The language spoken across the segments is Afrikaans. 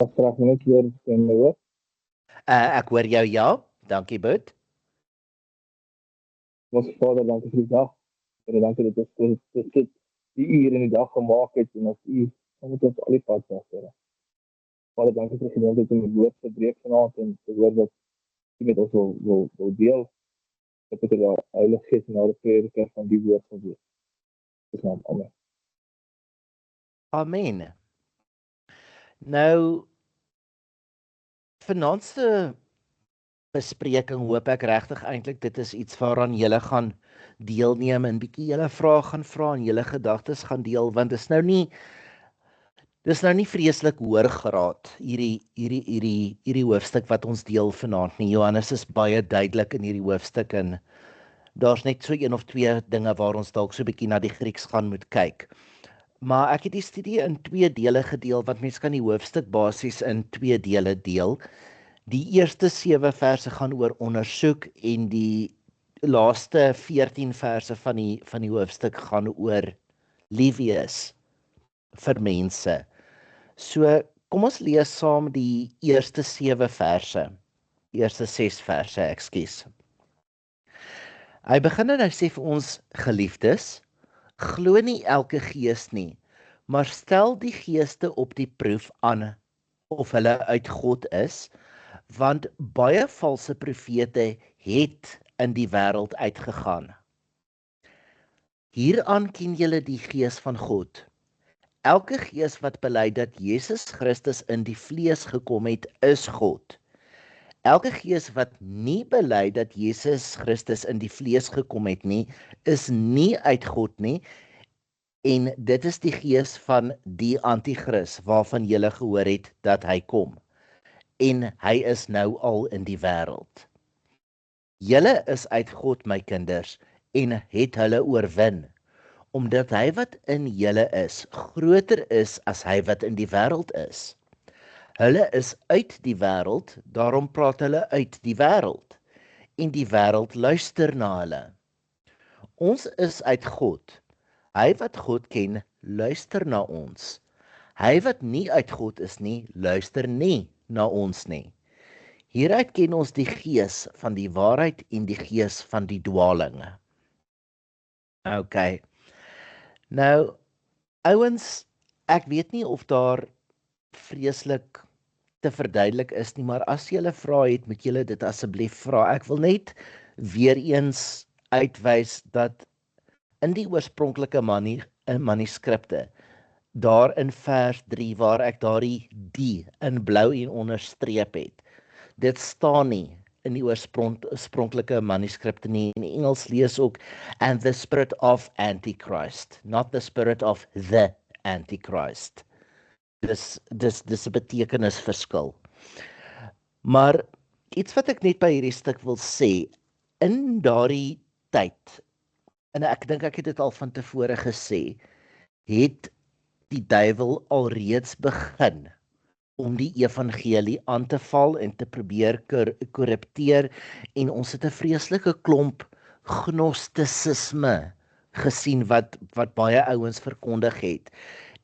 Ek vraag net weer stem hoor. Ek hoor jou, ja. Dankie, Boet. Ons Vader, dankie vir die dag. En dankie dat dit die uur in die dag gemaak het en as u moet ons al die pad weg, Here. Vader, dankie vir die geleentheid om die woord te breek vanaand en te hoor wat u met ons wil deel. Ek het die Heilige Gees na die prediker van die woord van wees. Dis naam, amen. Amen. Nou, vanaand se bespreking hoop ek regtig eintlik dit is iets waaraan julle gaan deelneem en bietjie julle vrae gaan vra en julle gedagtes gaan deel, want dis nou nie vreeslik hoër graad hierdie hoofstuk wat ons deel vanaand nie. Johannes is baie duidelik in hierdie hoofstuk en daar's net so een of twee dinge waar ons dalk so bietjie na die Grieks gaan moet kyk. Maar ek het die studie in 2 dele gedeel, want mens kan die hoofstuk basies in 2 dele deel. Die eerste 7 verse gaan oor ondersoek en die laaste 14 verse van die hoofstuk gaan oor lief wees vir mense. So, kom ons lees saam die eerste 7 verse. Die eerste 6 verse, ekskuus. Hy begin en hy sê vir ons, geliefdes, glo nie elke gees nie, maar stel die geeste op die proef aan of hulle uit God is, want baie valse profete het in die wêreld uitgegaan. Hieraan ken julle die gees van God. Elke gees wat bely dat Jesus Christus in die vlees gekom het, is God. Elke gees wat nie bely dat Jesus Christus in die vlees gekom het nie, is nie uit God nie, en dit is die gees van die anti-kris waarvan julle gehoor het dat hy kom. En hy is nou al in die wêreld. Julle is uit God, my kinders, en het hulle oorwin, omdat hy wat in julle is, groter is as hy wat in die wêreld is. Hulle is uit die wêreld, daarom praat hulle uit die wêreld, en die wêreld luister na hulle. Ons is uit God. Hy wat God ken, luister na ons. Hy wat nie uit God is nie, luister nie na ons nie. Hieruit ken ons die gees van die waarheid en die gees van die dwaling. OK. Nou, ouens, ek weet nie of daar vreeslik te verduidelik is nie, maar as julle vrae het, moet julle dit asseblief vra. Ek wil net weer eens uitwys dat in die oorspronklike manuskripte, daar in vers 3 waar ek daardie die in blou en onderstreep het, dit staan nie in die oorspronklike manuskripte nie. In Engels lees ook and the spirit of Antichrist, not the spirit of the Antichrist. Dis 'n betekenisverskil. Maar iets wat ek net by hierdie stuk wil sê, in daardie tyd, en ek dink ek het dit al van tevore gesê, het die duiwel alreeds begin om die evangelie aan te val en te probeer korrupteer, en ons het 'n vreeslike klomp gnostisisme gesien wat baie ouens verkondig het.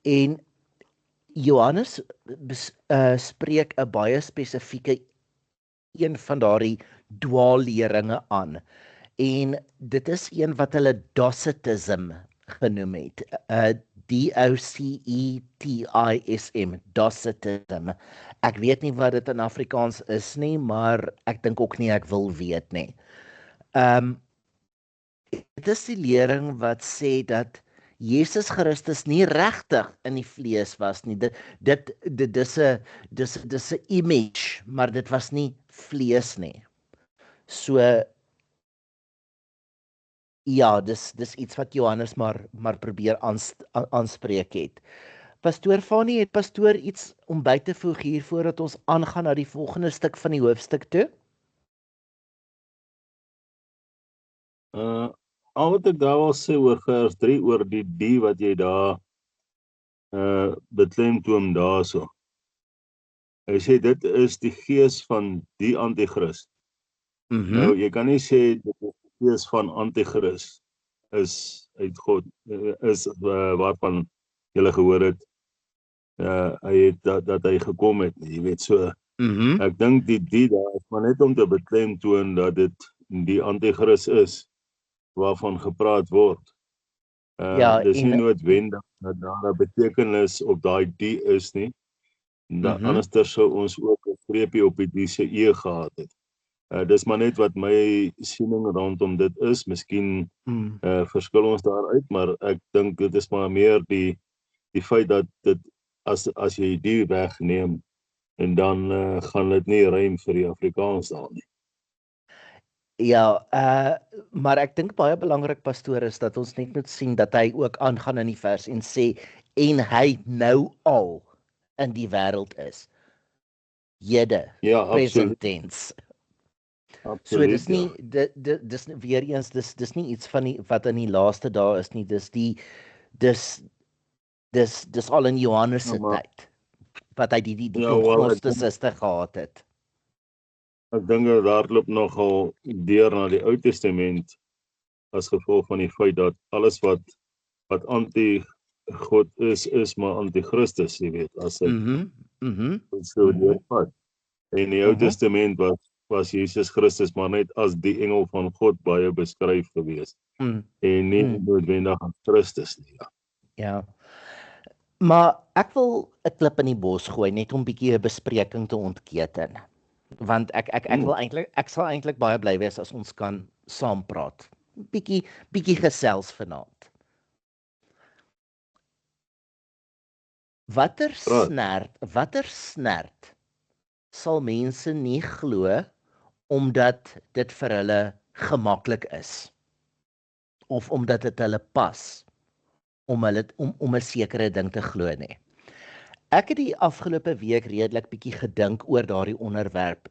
En Johannes spreek 'n baie spesifieke een van daardie dwaalleringe aan. En dit is een wat hulle Docetism genoem het. D-O-C-E-T-I-S-M, Docetism. Ek weet nie wat dit in Afrikaans is nie, maar ek dink ook nie ek wil weet nie. Dit is die lering wat sê dat Jesus Christus nie regtig in die vlees was nie. Dis 'n image, maar dit was nie vlees nie. So ja, dis iets wat Johannes maar probeer aanspreek het. Pastoor Fanie, het pastoor iets om by te voeg hier voordat ons aangaan na die volgende stuk van die hoofstuk toe? Al wat ek daar wil sê oor vers 3 oor die wat jy daar beklemtoon daarso. Hy sê dit is die gees van die anti-kris. Nou jy kan nie sê dit is die gees van anti-kris is uit God, is waarvan jy gehoor het. hy het dat hy gekom het nie, jy weet so. Mhm. Ek dink die daar is maar net om te beklemtoon dat dit die anti-kris is waarvan gepraat word. Ja, Dis nie en noodwendig dat daar 'n betekenis op daai die is nie. Anderster sou ons ook 'n streepie op die se e gehad het. Dis maar net wat my siening rondom dit is. Miskien verskil ons daaruit, maar ek dink dit is maar meer die feit dat dit as jy die wegneem en dan gaan dit nie rym vir die Afrikaans daar nie. Ja, maar ek dink baie belangrik pastoor is dat ons net moet sien dat hy ook aangaan in die vers en sê en hy nou al in die wêreld is. Hede, Ja, present absoluut. tense. Absoluut, So dis nie dis weer eens dis nie iets van wat in die laaste dae is nie. Dis al in Johannes se tyd wat hy die klomp gnostisiste gehad het. Ek dink daar loop nogal deur na die Ou Testament as gevolg van die feit dat alles wat anti-God is maar anti-Christus, jy weet, as dit so deurvat. En die Ou Testament was Jesus Christus maar net as die engel van God baie beskryf gewees. En nie noodwendig as Christus nie. Ja. Maar ek wil 'n klip in die bos gooi net om bietjie 'n bespreking te ontketen. Want ek sal eintlik baie bly wees as ons kan saam praat. Bietjie gesels vanaand. Watter snert sal mense nie glo omdat dit vir hulle gemaklik is of omdat dit hulle pas om 'n sekere ding te glo nie. Ek het die afgelope week redelik bietjie gedink oor daardie onderwerp.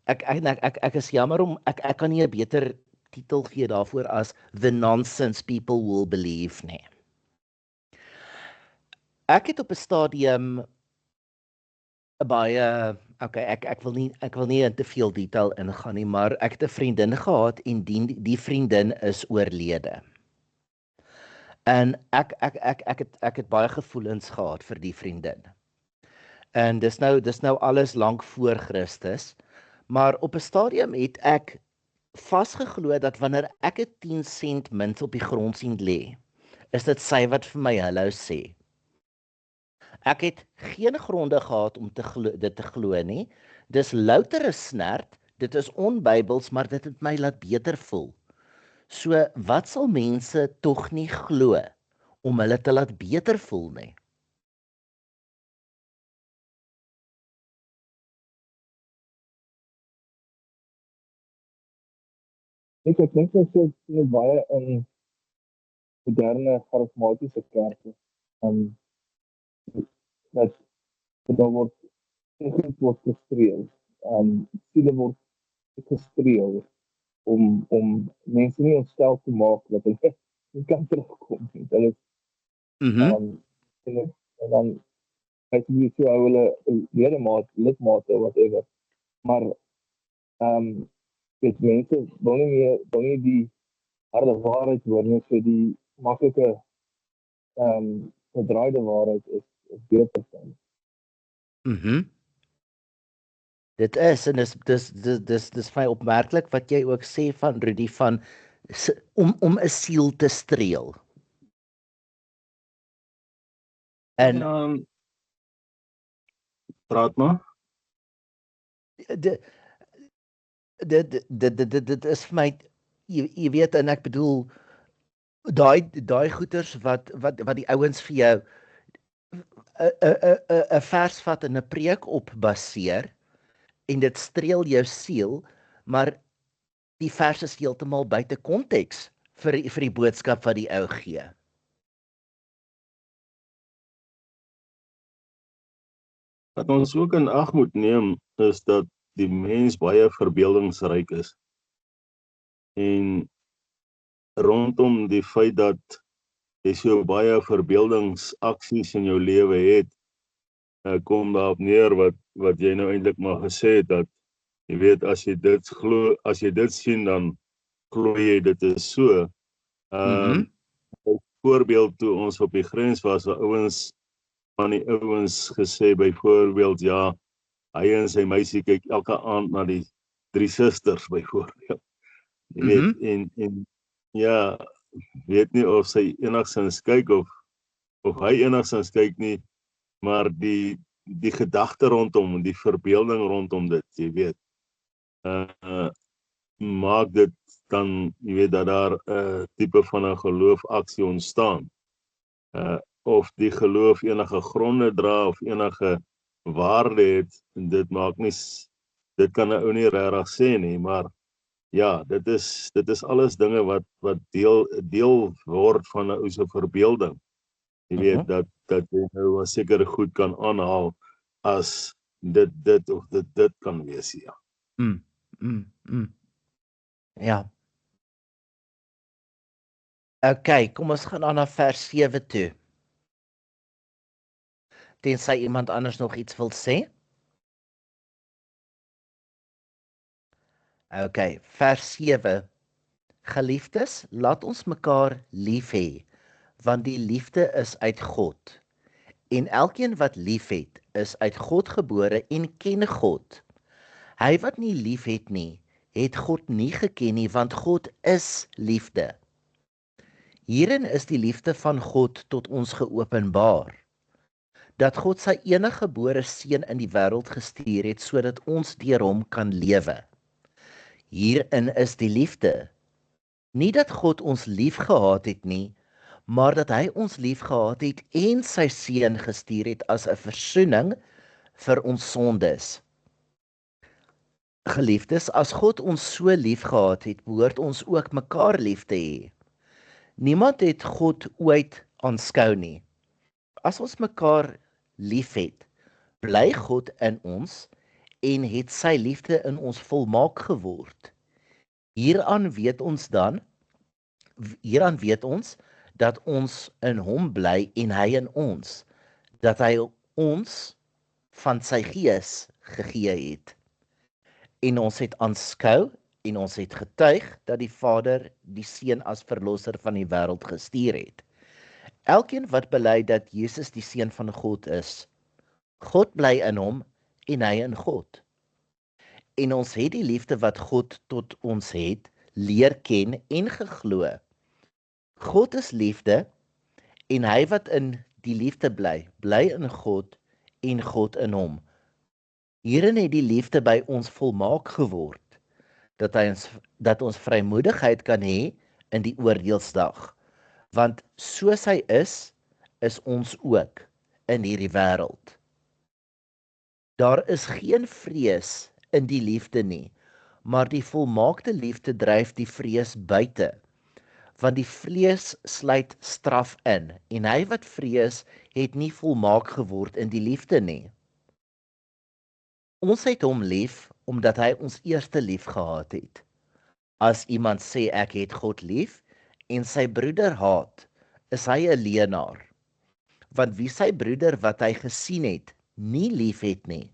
Ek is jammer om ek kan nie 'n beter titel gee daarvoor as The Nonsense People Will Believe nie. Ek het op 'n stadium baie ek wil nie in te veel detail ingaan nie, maar ek het 'n vriendin gehad en die vriendin is oorlede. En ek het baie gevoelens gehad vir die vriendin. En dis nou alles lank voor Christus, maar op 'n stadium het ek vasgeglo dat wanneer ek 'n 10 sent munt op die grond sien lê, is dit sy wat vir my hallo sê. Ek het geen gronde gehad om dit te glo nie. Dis louter 'n snert, dit is onbybels, maar dit het my laat beter voel. So, wat sal mense tog nie glo om hulle te laat beter voel nie? Ek dink dit is baie in moderne charismatiese kerke. Dat daar word gestreel. Siele word gestreel om mense nie ontstel te maak dat hulle nie kan terugkom nie. Dit is en dan het jy so hulle lidmate whatever. Maar dit mense wil nie die harde waarheid hoor nie, so die maklike gedraaide waarheid is beter dan. Dit is en dis vir my opmerklik wat jy ook sê van Rudy van om 'n siel te streel. En praat maar. Dit is vir my jy weet en ek bedoel daai goeters wat die ouens vir jou 'n vers vat en 'n preek op baseer en dit streel jou siel, maar die vers is heeltemal buite konteks vir die boodskap wat die ou gee. Wat ons ook in ag moet neem is dat die mens baie verbeeldingsryk is. En rondom die feit dat jy so baie verbeeldingsaksies in jou lewe het, kom daarop neer wat jy nou eintlik maar gesê het, dat jy weet as jy dit sien, dan glo jy dit is so. Voorbeeld toe ons op die grens was, waar ouens van die ouens gesê byvoorbeeld, ja, hy en sy meisie kyk elke aand na die Drie Susters byvoorbeeld. Jy weet, en ja, weet nie of sy enigstens kyk of hy enigstens kyk nie, maar die gedagte rondom, die verbeelding rondom dit, jy weet, maak dit dan, jy weet, dat daar 'n tipe van 'n geloofaksie ontstaan. Of die geloof enige gronde dra of enige waarde het, dit maak nie, dit kan 'n ou nie regtig sê nie, maar ja, dit is alles dinge wat deel word van 'n ou se verbeelding. Jy weet dat jy nou 'n sekere goed kan aanhaal as dit of dit kan wees, ja. Ja. Okay, kom ons gaan aan na vers 7 toe. Tensy iemand anders nog iets wil sê. Okay, vers 7. Geliefdes, laat ons mekaar lief hê, want die liefde is uit God. En elkeen wat liefhet, is uit God gebore en ken God. Hy wat nie liefhet nie, het God nie geken nie, want God is liefde. Hierin is die liefde van God tot ons geopenbaar, dat God sy eniggebore seun in die wêreld gestuur het, sodat ons deur hom kan lewe. Hierin is die liefde, nie dat God ons liefgehad het nie, maar dat hy ons liefgehad het en sy seun gestuur het as 'n versoening vir ons sondes. Geliefdes, as God ons so liefgehad het, behoort ons ook mekaar lief te hê. Niemand het God ooit aanskou nie. As ons mekaar liefhet, bly God in ons en het sy liefde in ons volmaak geword. Hieraan weet ons dat ons in hom bly en hy in ons, dat hy ons van sy gees gegee het. En ons het aanskou en ons het getuig dat die Vader die Seun as verlosser van die wêreld gestuur het. Elkeen wat bely dat Jesus die Seun van God is, God bly in hom en hy in God. En ons het die liefde wat God tot ons het, leer ken en geglo. God is liefde en hy wat in die liefde bly, bly in God en God in hom. Hierin het die liefde by ons volmaak geword, dat ons vrymoedigheid kan hê in die oordeelsdag. Want soos hy is ons ook in hierdie wêreld. Daar is geen vrees in die liefde nie, maar die volmaakte liefde dryf die vrees buite, want die vlees sluit straf in, en hy wat vrees, het nie volmaak geword in die liefde nie. Ons het hom lief, omdat hy ons eerste lief gehad het. As iemand sê ek het God lief, en sy broeder haat, is hy 'n leienaar. Want wie sy broeder wat hy gesien het, nie lief het nie,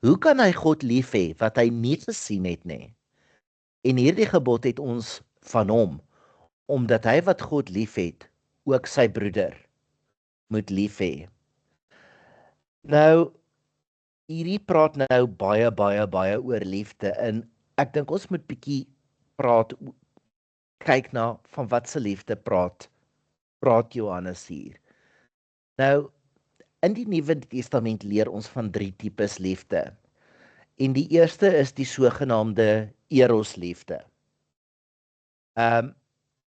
hoe kan hy God lief hê wat hy nie gesien het nie? En hierdie gebod het ons van hom, omdat hy wat God lief het, ook sy broeder moet lief hê. Nou, hierdie praat nou baie oor liefde, en ek dink ons moet bietjie kyk na van wat se liefde praat Johannes hier. Nou, in die Nuwe Testament leer ons van 3 tipes liefde. En die eerste is die sogenaamde eros liefde.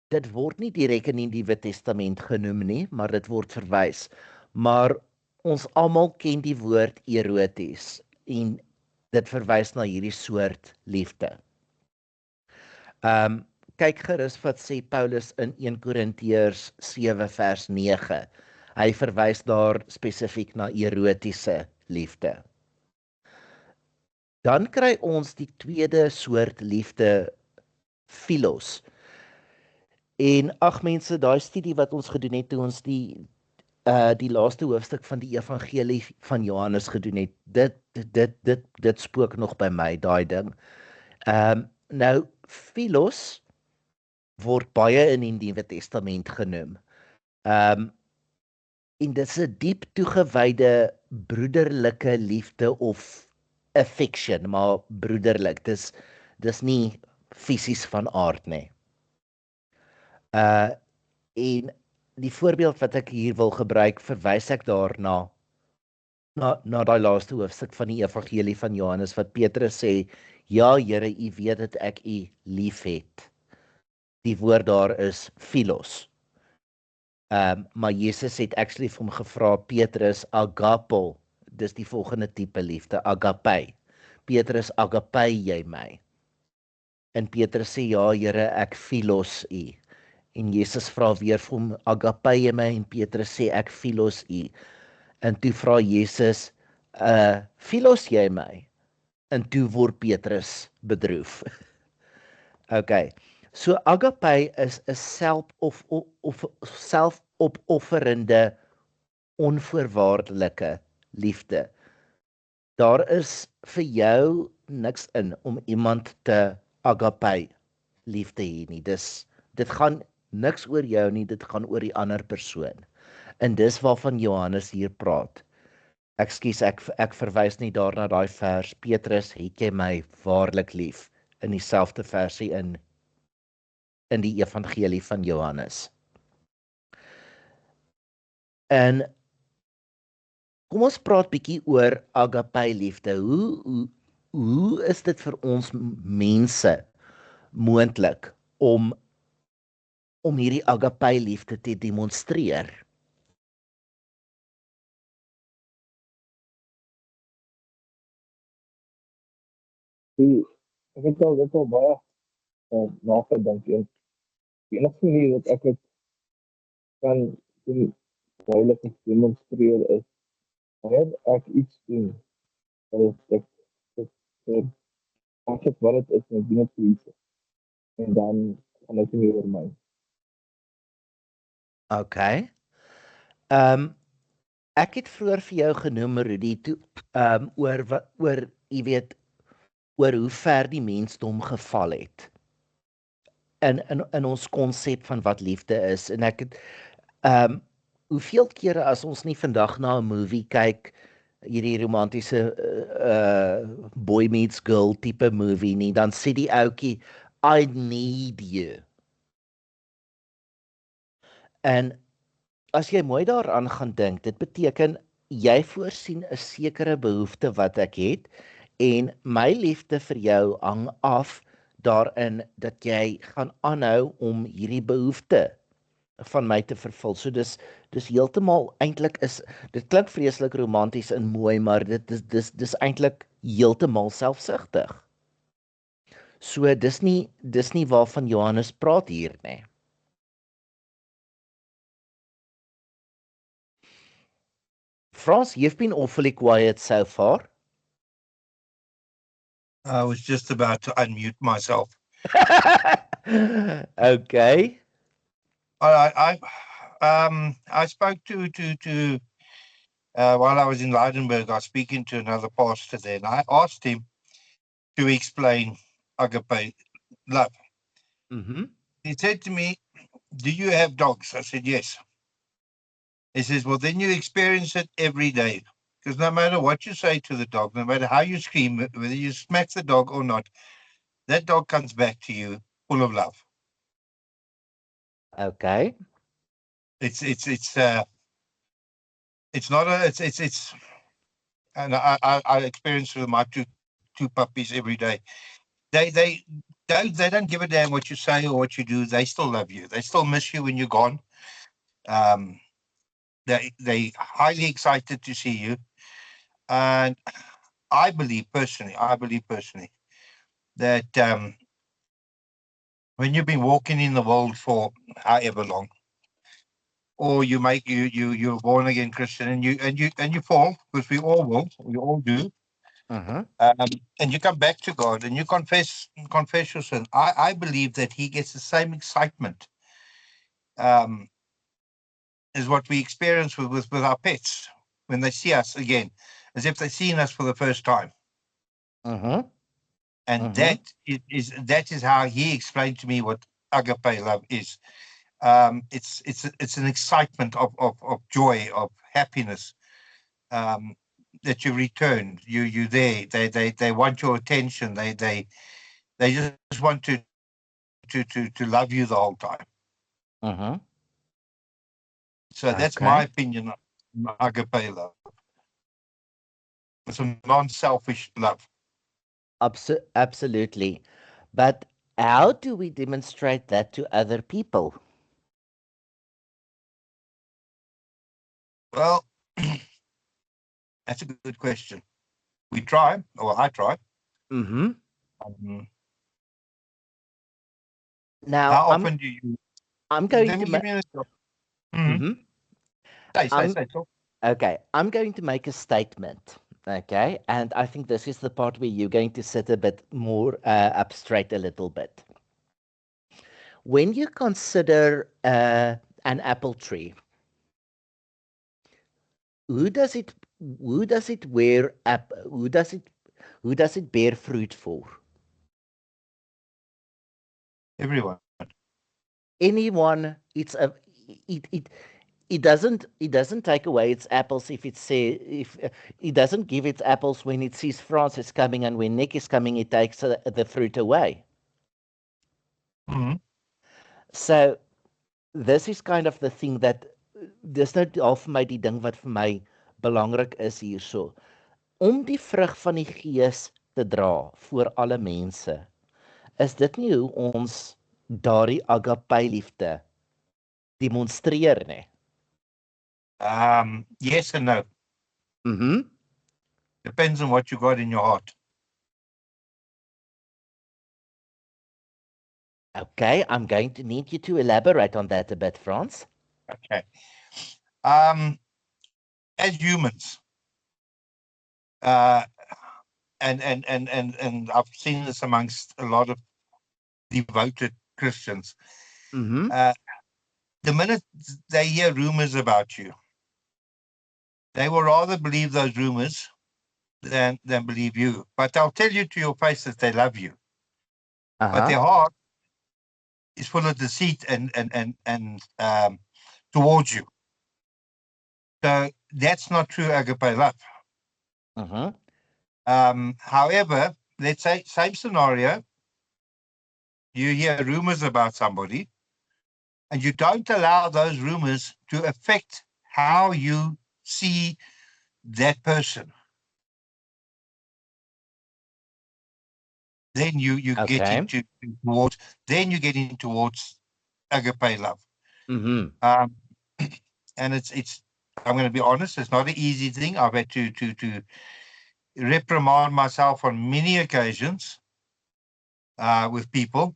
Dit word nie direk in die Nuwe Testament genoem nie, maar dit word verwys. Maar ons almal ken die woord eroties en dit verwys na hierdie soort liefde. Kyk gerus wat sê Paulus in 1 Korintiërs 7 vers 9. Hy verwys daar spesifiek na erotiese liefde. Dan kry ons die tweede soort liefde, philos. En mense, daai studie wat ons gedoen het toe ons die laaste hoofstuk van die evangelie van Johannes gedoen het, dit spook nog by my, daai ding. Nou, philos word baie in die Nuwe Testament genoem. En dit is 'n diep toegewyde broederlike liefde of affection, maar broederlik. Dis nie fisies van aard nie. En die voorbeeld wat ek hier wil gebruik, verwys ek daarna na daai laaste hoofstuk van die evangelie van Johannes wat Petrus sê, ja Here, u weet dat ek u liefhet. Die woord daar is philos. Maar Jesus het actually vir hom gevra, Petrus, agapo, dis die volgende tipe liefde, agape. Petrus, agape jy my? En Petrus sê, ja Here, ek philos u. En Jesus vra weer vir hom, agape jy my? En Petrus sê, ek philos u. En toe vra Jesus, philos jy my? En toe word Petrus bedroef. Okay. So agape is 'n selfopofferende, onvoorwaardelike liefde. Daar is vir jou niks in om iemand te agape lief te hê nie. Dit gaan niks oor jou nie, dit gaan oor die ander persoon. En dis waarvan Johannes hier praat. Ekskuus, ek verwys nie daarna daai vers, Petrus, het jy my waarlik lief, in dieselfde versie in die evangelie van Johannes. En kom ons praat bietjie oor agape liefde. Hoe is dit vir ons mense moontlik om hierdie agape liefde te demonstreer? Ek het al dit al baie nagedink. Die enigste manier wat ek dit kan duidelik demonstreer is, wanneer ek iets doen, dat ek wat het is, en ek doen het vir iets, en dan gaan ek nie oor my. Okay. Ek het vroeër vir jou genoem, Rudy, oor jy weet, oor hoe ver die mensdom geval het in ons konsep van wat liefde is. En ek het hoeveel kere as ons nie vandag na 'n movie kyk, hierdie romantiese boy meets girl tipe movie nie, dan sê die ouetjie, I need you. En as jy mooi daaraan gaan dink, dit beteken jy voorsien 'n sekere behoefte wat ek het, en my liefde vir jou hang af daarin dat jy gaan aanhou om hierdie behoefte van my te vervul. So dis heeltemal, eintlik is, dit klink vreeslik romanties en mooi, maar dis eintlik heeltemal selfsugtig. So dis nie waarvan Johannes praat hier nie. Frans, you've been awfully quiet so far. I was just about to unmute myself. Okay. I spoke to while I was in Leidenburg, I was speaking to another pastor there, and I asked him to explain agape love. Mm-hmm. He said to me, do you have dogs? I said, yes. He says, well, then you experience it every day. Because no matter what you say to the dog, no matter how you scream, whether you smack the dog or not, that dog comes back to you full of love. Okay. It's and I experience with my two puppies every day. They don't give a damn what you say or what you do. They still love you. They still miss you when you're gone. They highly excited to see you. And I believe personally that when you've been walking in the world for however long, or you're born again Christian and you fall, because we all do. Uh-huh. And you come back to God and you confess your sin. I believe that He gets the same excitement as what we experience with our pets when they see us again, as if they've seen us for the first time. Uh-huh. And that is how He explained to me what agape love is. It's an excitement of joy, of happiness, that you returned. You there. They want your attention. They just want to love you the whole time. Mm-hmm. So that's my opinion on agape love. It's a non-selfish love. Absolutely. But how do we demonstrate that to other people? Well, that's a good question. We try, or I try. Mm-hmm. How Now, often do you? I'm going Let to me give you a. Mm-hmm. Say. Okay, I'm going to make a statement. Okay, and I think this is the part where you're going to sit a bit more up straight a little bit. When you consider an apple tree, who does it bear fruit for? Everyone. Anyone. It doesn't take away its apples if it doesn't give its apples when it sees Francis coming, and when Nick is coming, it takes the fruit away. Mm-hmm. So this is kind of the thing that dis nou half vir my die ding wat vir my belangrik is hierso. Om die vrug van die Gees te dra voor alle mense. Is dit nie hoe ons daardie agape liefde demonstreer nie? Yes and no. Mm-hmm. Depends on what you got in your heart. Okay, I'm going to need you to elaborate on that a bit, Frans. Okay. As humans, and I've seen this amongst a lot of devoted Christians. Mm-hmm. The minute they hear rumors about you, they will rather believe those rumors than believe you. But they'll tell you to your face that they love you. But their heart is full of deceit and towards you. So that's not true agape love. Mm-hmm. However, let's say same scenario. You hear rumors about somebody, and you don't allow those rumors to affect how you see that person. Then you get into towards. Then you get in towards agape love. Mm-hmm. And it's. I'm going to be honest. It's not an easy thing. I've had to reprimand myself on many occasions with people.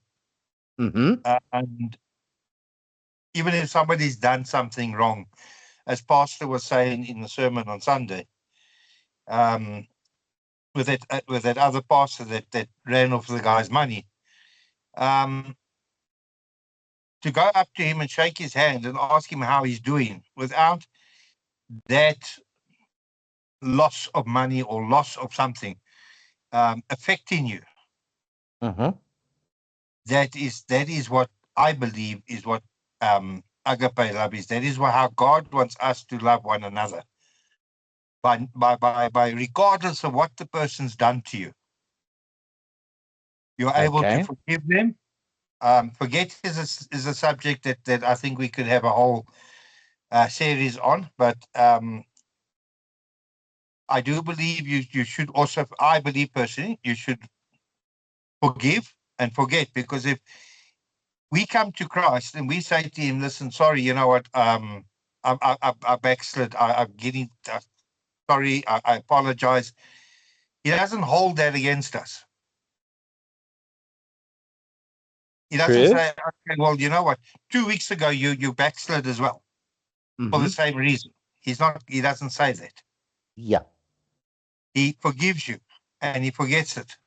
Mm-hmm. And even if somebody's done something wrong, as Pastor was saying in the sermon on Sunday, with that other pastor that ran off the guy's money, to go up to him and shake his hand and ask him how he's doing without that loss of money or loss of something affecting you. Mm-hmm. That is what I believe is what agape love is. That is how God wants us to love one another. By regardless of what the person's done to you, you're able to forgive them. Forget is a subject that I think we could have a whole series on, but I do believe you should also. I believe personally you should forgive and forget, because if we come to Christ and we say to him, listen, sorry, you know what, I backslid, I'm getting sorry, I apologize. He doesn't hold that against us. He doesn't say, okay, well, you know what, 2 weeks ago you backslid as well for the same reason. He doesn't say that. Yeah. He forgives you and he forgets it.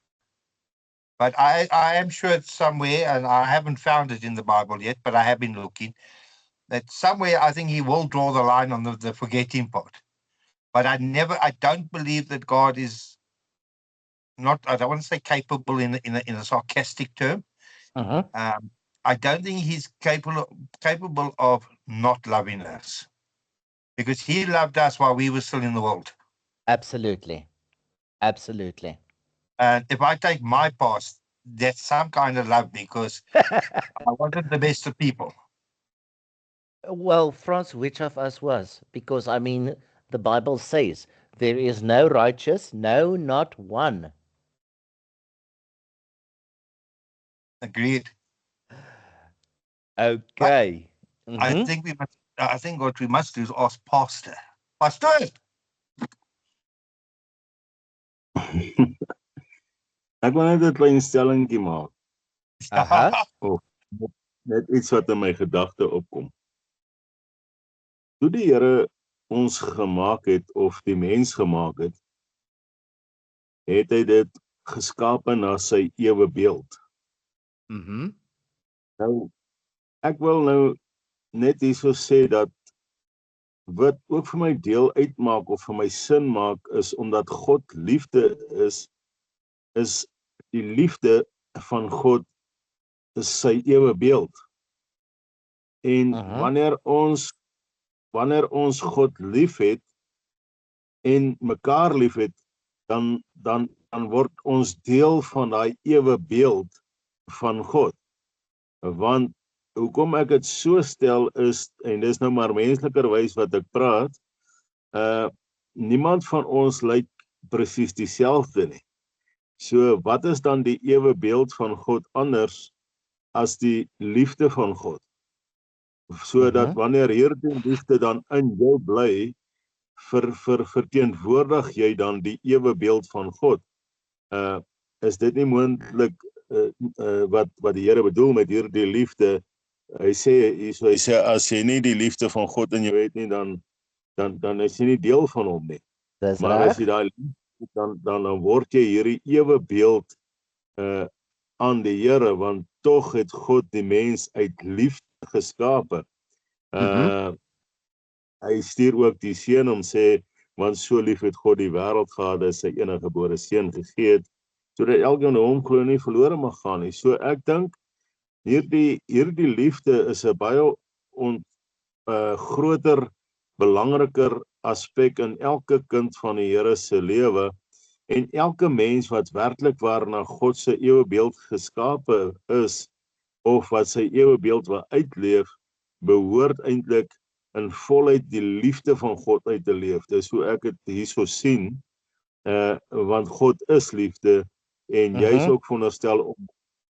But I am sure it's somewhere, and I haven't found it in the Bible yet, but I have been looking, that somewhere I think he will draw the line on the forgetting part. But I don't believe that God is not, I don't want to say capable in a sarcastic term. Uh-huh. I don't think he's capable of not loving us, because he loved us while we were still in the world. Absolutely. Absolutely. And if I take my past, that's some kind of love, because I wasn't the best of people. Well, Franz, which of us was? Because, I mean, the Bible says, there is no righteous, no, not one. Agreed. Okay. I think what we must do is ask Pastor. Pastor, Ek wil net 'n klein stellingkie maak. Aha. Net iets wat in my gedagte opkom. Toe die Here ons gemaak het of die mens gemaak het, het hy dit geskape na sy ewe beeld. Mhm. Nou, ek wil nou net hierso sê dat wat ook vir my deel uitmaak of vir my sin maak is omdat God liefde is die liefde van God is sy ewe beeld. En wanneer ons God liefhet en mekaar liefhet, dan word ons deel van daai ewe beeld van God. Want hoekom ek dit so stel is, en dis nou maar menslikerwys wat ek praat, niemand van ons lyk presies dieselfde nie. So wat is dan die ewe beeld van God anders as die liefde van God? Sodat wanneer hierdie liefde dan in jou bly, verteenwoordig jy dan die ewe beeld van God. Is dit nie moontlik wat die Here bedoel met hierdie liefde? Hy sê as jy nie die liefde van God in jou het nie, dan is jy nie deel van hom nie. Dis Maar reg. as jy daai liefde dan word jy hierdie ewe beeld aan die Here, want tog het God die mens uit liefde geskape. Hy stuur ook die seun om sê, want so lief het God die wêreld gehad dat sy enige gebore seun gegee het, sodat elkeen hom glo nie verlore mag gaan nie. So ek dink hierdie liefde is 'n baie groter, belangriker aspek in elke kind van die Here se lewe, en elke mens wat werklik waar na God se ewe beeld geskape is, of wat sy ewe beeld wil uitleef, behoort eintlik in volheid die liefde van God uit te leef. Dis hoe ek dit hierso sien, want God is liefde, en jy is ook veronderstel om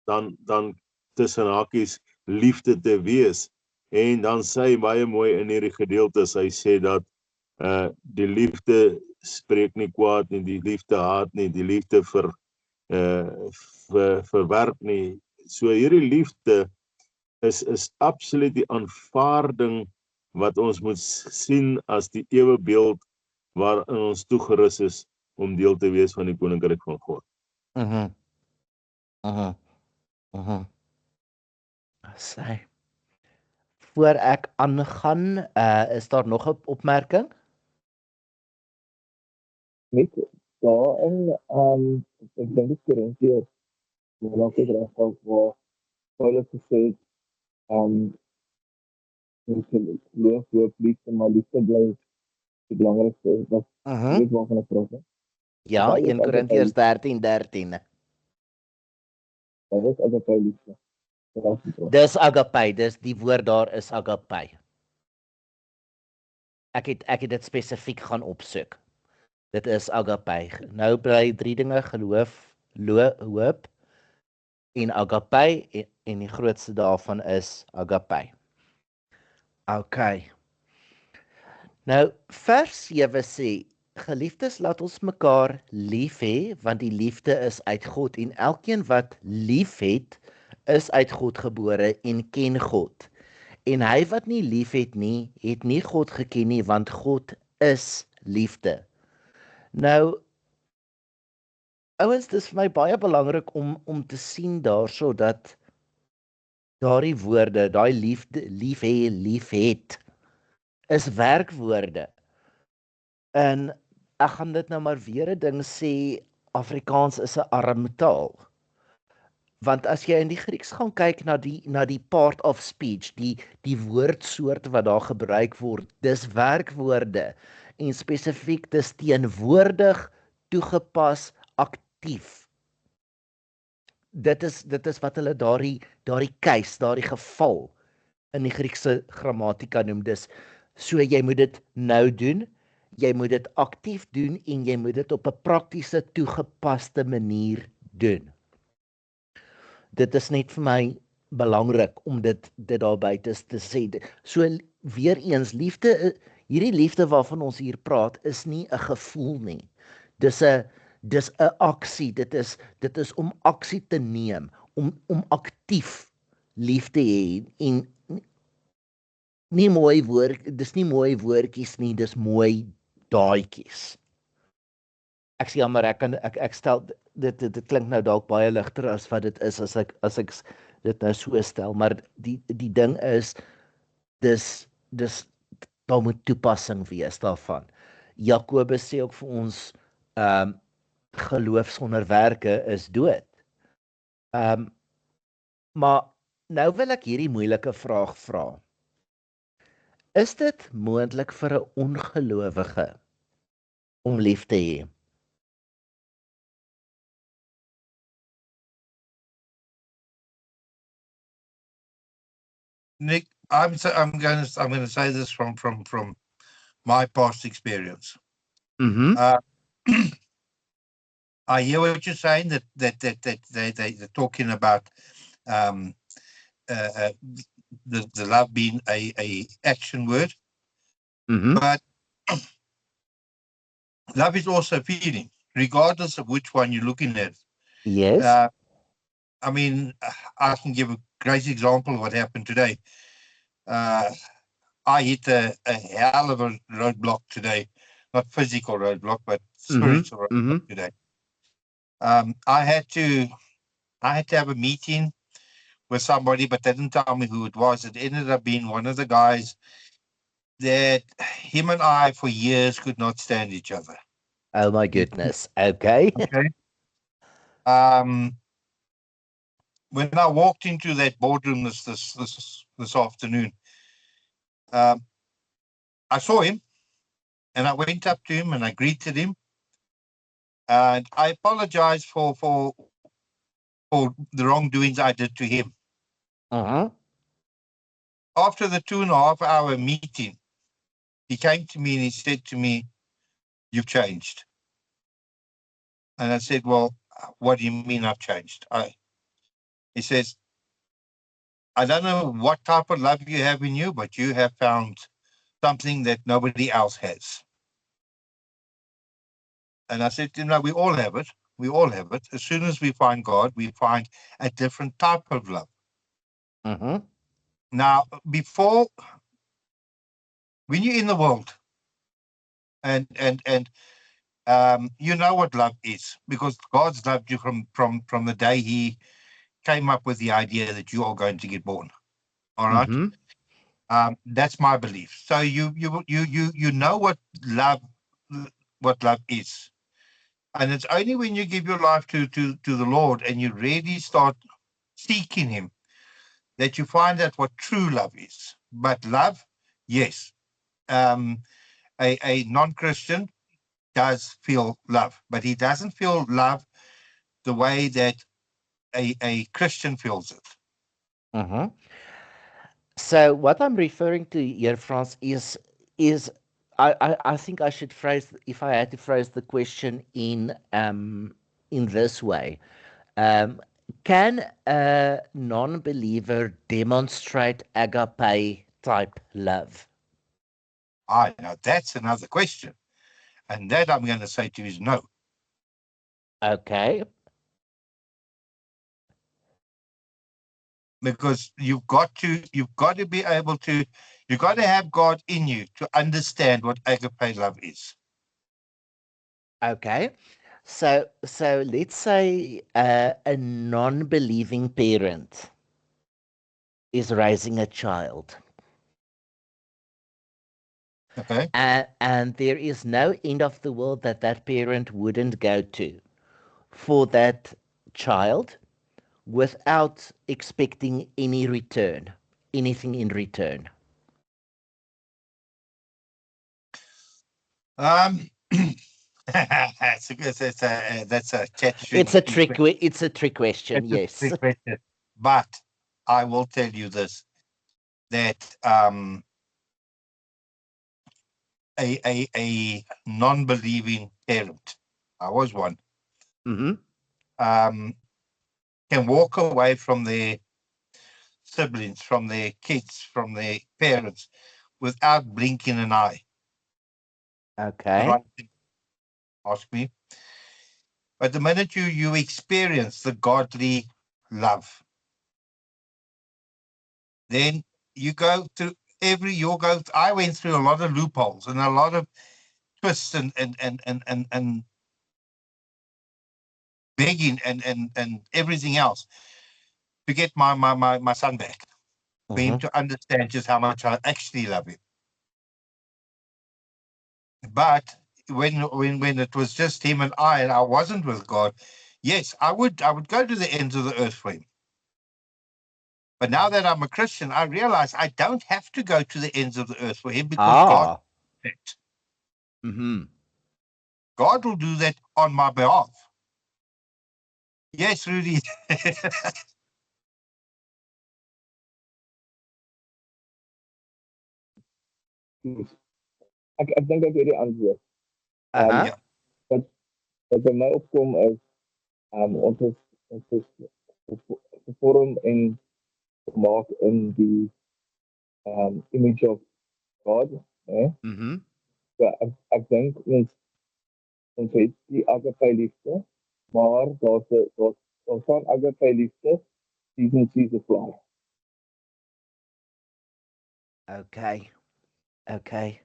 dan tussen hakies liefde te wees. En dan sê hy baie mooi in hierdie gedeeltes, hy sê dat die liefde spreek nie kwaad nie, die liefde haat nie, die liefde verwerp nie. So hierdie liefde is absoluut die aanvaarding wat ons moet sien as die ewe beeld waarin ons toegerus is om deel te wees van die koninkryk van God. Sy. Voor ek aangaan, is daar nog 'n opmerking? Net daarin, ek dink dit Korintiërs, waar ek reg waar Paulus gesê het, ons loof, hoop, liefde, maar liefde bly die belangrikste. Dat weet waarvan ek praat. Ja, 1 Korintiërs 13:13. Dat is agape liefde. Dis agape, dis die woord daar is agape. Ek het dit spesifiek gaan opsoek. Dit is agape. Nou bly 3 dinge: geloof, hoop en agape, en die grootste daarvan is agape. Okay. Nou vers 7 sê: geliefdes, laat ons mekaar lief hê, want die liefde is uit God, en elkeen wat lief het, is uit God gebore en ken God. En hy wat nie lief het nie God geken nie, want God is liefde. Nou, ouens, dis vir my baie belangrik om te sien daarso dat daardie woorde, daai liefde, lief hê, lief het, is werkwoorde. En ek gaan dit nou maar weer 'n ding sê, Afrikaans is 'n arm taal. Want as jy in die Grieks gaan kyk na die part of speech, die woordsoort wat daar gebruik word, dis werkwoorde en spesifiek dis teenwoordig, toegepas, aktief. Dit is wat hulle daardie case, daardie geval in die Griekse grammatika noem. Dis so jy moet dit nou doen, jy moet dit aktief doen en jy moet dit op 'n praktiese toegepaste manier doen. Dit is net vir my belangrik om dit daar buite te sê. So weer eens, hierdie liefde waarvan ons hier praat is nie 'n gevoel nie. Dis 'n aksie. Dit is om aksie te neem, om aktief lief te hê en nie mooi woord, dis nie mooi woordjies nie, dis mooi daadjies. Ek sê jammer, ek stel dit klink nou dalk baie ligter as wat dit is as ek dit nou so stel, maar die ding is dis daar moet toepassing wees daarvan. Jakobus sê ook vir ons geloof sonder werke is dood. Maar nou wil ek hierdie moeilike vraag vra. Is dit moontlik vir 'n ongelowige om lief te hê? Nick, I'm going to say this from my past experience. I hear what you're saying, that they're talking about the love being a action word, but love is also feeling, regardless of which one you're looking at. Yes. I mean, I can give a great example of what happened today. I hit a hell of a roadblock today, not physical roadblock, but spiritual roadblock today. I had to have a meeting with somebody, but they didn't tell me who it was. It ended up being one of the guys that him and I for years could not stand each other. Oh my goodness. Okay. Okay. When I walked into that boardroom this afternoon, I saw him and I went up to him and I greeted him. And I apologized for the wrongdoings I did to him. After the 2.5 hour meeting, he came to me and he said to me, "You've changed." And I said, "Well, what do you mean I've changed?" He says, "I don't know what type of love you have in you, but you have found something that nobody else has." And I said to him, "No, we all have it. We all have it. As soon as we find God, we find a different type of love." Now, before, when you're in the world, and you know what love is, because God's loved you from the day He came up with the idea that you are going to get born. All right, that's my belief. So you know what love is, and it's only when you give your life to the Lord and you really start seeking Him that you find out what true love is. But love, yes, a non-Christian does feel love, but he doesn't feel love the way that a Christian feels it. So what I'm referring to here, Frans, is I think I should phrase, if I had to phrase the question in this way. Can a non-believer demonstrate agape type love? Now that's another question. And that I'm going to say to you is no. Okay. Because you've got to be able to, you've got to have God in you to understand what agape love is. Okay. So let's say a non-believing parent is raising a child. Okay. And there is no end of the world that parent wouldn't go to for that child, without expecting any return, anything in return? That's a It's a trick question, It's a yes. trick question. But I will tell you this, that a non-believing parent, I was one, Mm-hmm. can walk away from their siblings, from their kids, from their parents, without blinking an eye. Okay. Right? Ask me. But the minute you experience the godly love, then you go through I went through a lot of loopholes and a lot of twists and begging and everything else to get my son back, for him to understand just how much I actually love him. But when it was just him and I wasn't with God, yes, I would go to the ends of the earth for him. But now that I'm a Christian, I realize I don't have to go to the ends of the earth for him, because God did it. Mm-hmm. God will do that on my behalf. Yes, Rudy. Ek dink ek weet die antwoord. Uh-huh. Ja. Wat by my opkom is, ons is gevorm en gemaak in die image of God, né? Mm-hmm. So ek dink ons het die agape liefde, maar daar's van agape liefde, season fly. Okay. Okay.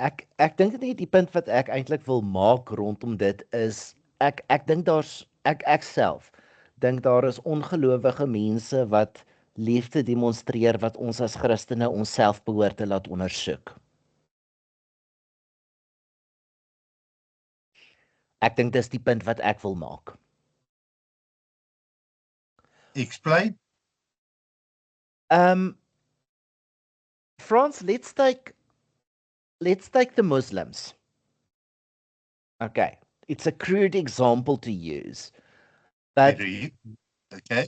Ek dink net die punt wat ek eintlik wil maak rondom dit is ek dink ek self dink daar is ongelowige mense wat liefde demonstreer wat ons as Christene onsself behoort te laat ondersoek. Ek dink dis die punt wat ek wil maak. Explain. Frans, let's take the Muslims. Okay, it's a crude example to use, but okay.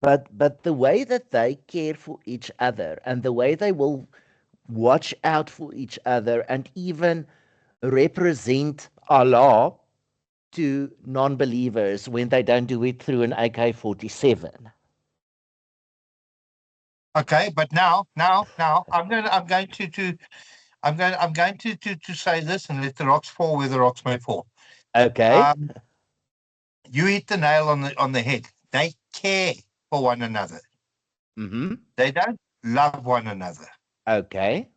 But the way that they care for each other and the way they will watch out for each other and even represent Allah to non-believers when they don't do it through an AK-47. Okay, but now I'm going to say this and let the rocks fall where the rocks may fall. Okay. You hit the nail on the head. They care for one another. Mm-hmm. They don't love one another. Okay.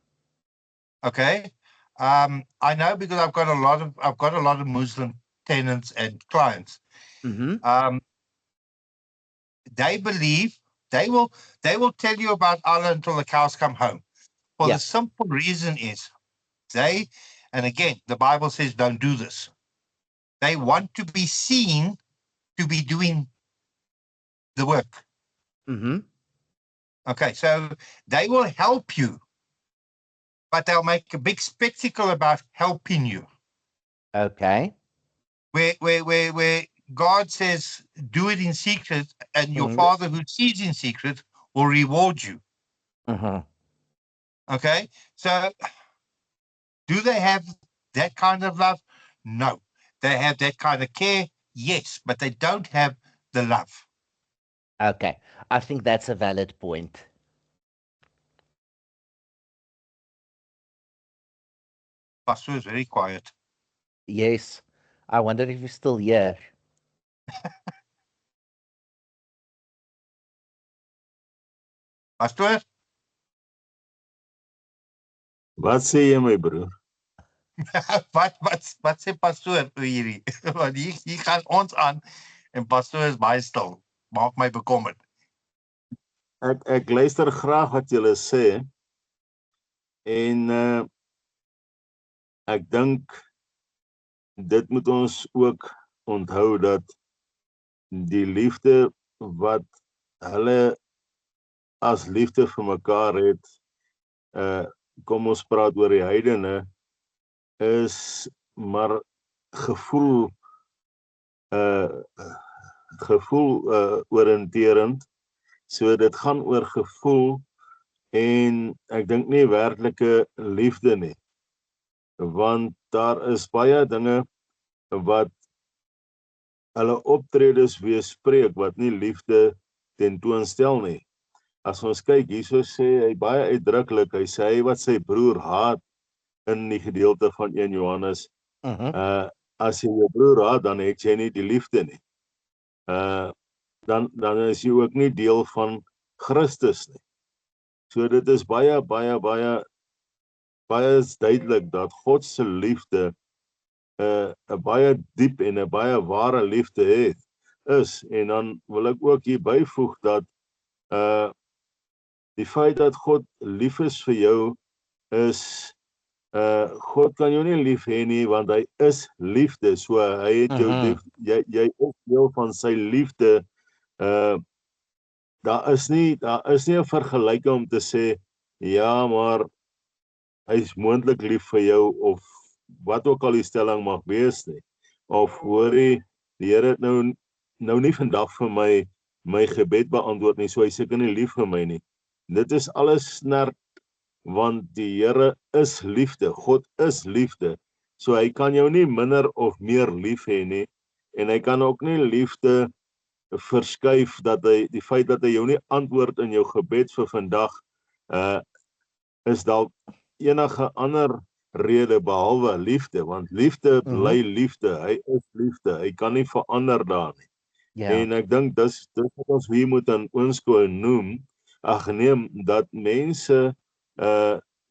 Okay. I know because I've got a lot of Muslim tenants and clients. Mm-hmm. They believe they will tell you about Allah until the cows come home. For the simple reason is and again, the Bible says don't do this. They want to be seen to be doing the work. Mm-hmm. Okay, so they will help you, but they'll make a big spectacle about helping you. Okay. Where God says, do it in secret, and your Father who sees in secret will reward you. Mm-hmm. Okay, so do they have that kind of love? No. They have that kind of care? Yes, but they don't have the love. Okay, I think that's a valid point. Pastor is very quiet. Yes, I wonder if he's still here. Pastor? Wat sê jy my broer? wat sê pastoor hierdie? Want hier gaan ons aan en pastoor is baie stil. Maak my bekommerd. Ek luister graag wat julle sê en ek dink dit moet ons ook onthou dat die liefde wat hulle as liefde vir mekaar het, kom ons praat oor die heidene, is maar gevoel oriënterend. So dit gaan oor gevoel en ek dink nie werklike liefde nie. Want daar is baie dinge wat hulle optredes weerspreek wat nie liefde tentoonstel nie. As ons kyk, hierso sê hy baie uitdruklik, hy sê hy wat sy broer haat in die gedeelte van 1 Johannes, as jy jou broer haat, dan het jy nie die liefde nie. Dan is jy ook nie deel van Christus nie. So dit is baie duidelik dat God se liefde 'n baie diep en 'n baie ware liefde is. En dan wil ek ook hier byvoeg dat die feit dat God lief is vir jou is God kan jou nie lief hê nie, want hy is liefde. So hy het jou lief, jy is deel van sy liefde. Daar is nie 'n vergelyking om te sê ja, maar hy is moontlik lief vir jou of wat ook al die stelling mag wees nie. Of hoor jy, die Here het nou nie vandag vir my gebed beantwoord nie, so hy seker nie lief vir my nie. Dit is alles snert, want die Here is liefde, God is liefde. So hy kan jou nie minder of meer lief hê nie, en hy kan ook nie liefde verskuif dat die feit dat hy jou nie antwoord in jou gebed vir vandag, is dalk enige ander rede behalwe liefde, want liefde bly liefde, hy is liefde, hy kan nie verander daar nie. En ek dink dis wat ons hier moet aan oorskool neem, dat mense,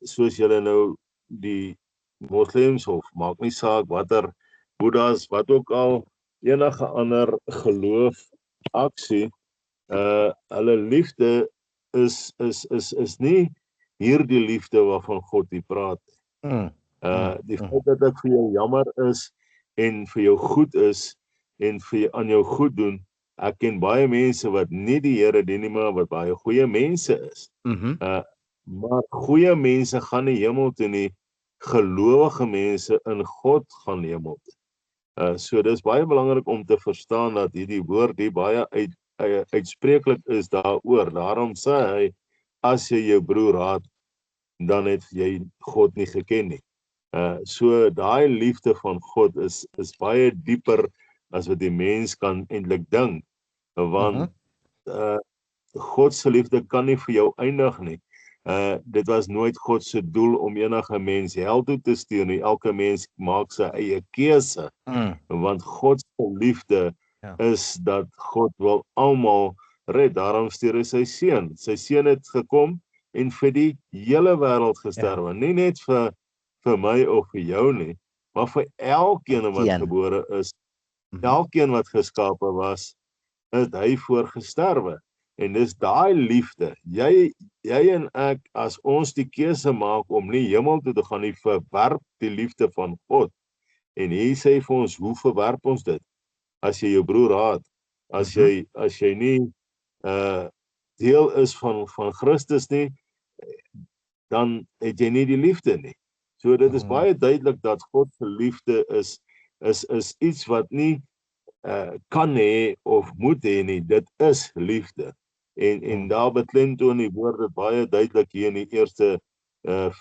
soos julle nou die moslems of maak nie saak watter boeddhas, wat ook al, enige ander geloof aksie, hulle liefde is nie hierdie liefde waarvan God hier praat. Die feit dat ek vir jou jammer is en vir jou goed is en aan jou goed doen, ek ken baie mense wat nie die Here dien nie, maar wat baie goeie mense is. Maar goeie mense gaan nie hemel toe nie, gelowige mense in God gaan hemel toe. So dis baie belangrik om te verstaan dat hierdie woord hier baie uitspreeklik is daaroor. Daarom sê hy, as jy jou broer haat, dan het jy God nie geken nie. So daai liefde van God is baie dieper as wat die mens kan eintlik dink, want God se liefde kan nie vir jou eindig nie. Dit was nooit God se doel om enige mens hel toe te stuur nie. Elke mens maak sy eie keuse, want God se liefde is dat God wil almal red. Daarom stuur hy sy seun. Sy seun het gekom en vir die hele wêreld gesterwe, nie net vir my of vir jou nie, maar vir elkeen wat gebore is, elkeen wat geskape was, het hy voor gesterwe. En dis daai liefde, jy en ek, as ons die keuse maak om nie hemel toe te gaan nie, verwerp die liefde van God. En hier sê vir ons, hoe verwerp ons dit? As jy jou broer haat, as jy nie deel is van Christus nie, dan het jy nie die liefde nie. So dit is baie duidelik dat God se liefde is iets wat nie kan hê of moet hê nie, dit is liefde. En daar beklemtoon die woord dit baie duidelik hier in die eerste